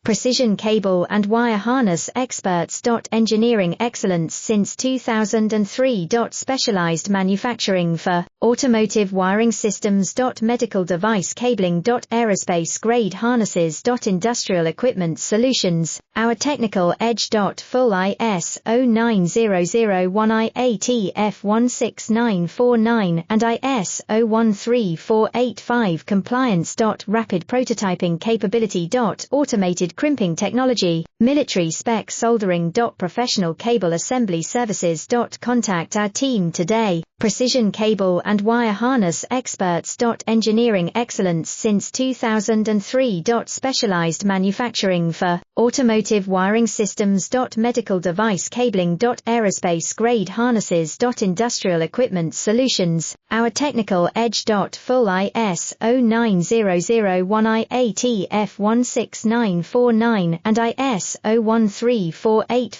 precision cable and wire harness experts. Engineering excellence since 2003. Specialized manufacturing for automotive wiring systems. Medical device cabling. Aerospace grade harnesses. Industrial equipment solutions, our technical edge. Full ISO 9001 IATF 16949 and ISO 13485 compliance. Rapid prototyping capability. Automated crimping technology, military spec soldering. Professional cable assembly services. Contact our team today. Precision cable and wire harness experts. Engineering excellence since 2003. Specialized manufacturing for automotive wiring systems. Medical device cabling. Aerospace grade harnesses. Industrial equipment solutions, our technical edge. Full ISO 9001 IATF 16949 and ISO 13485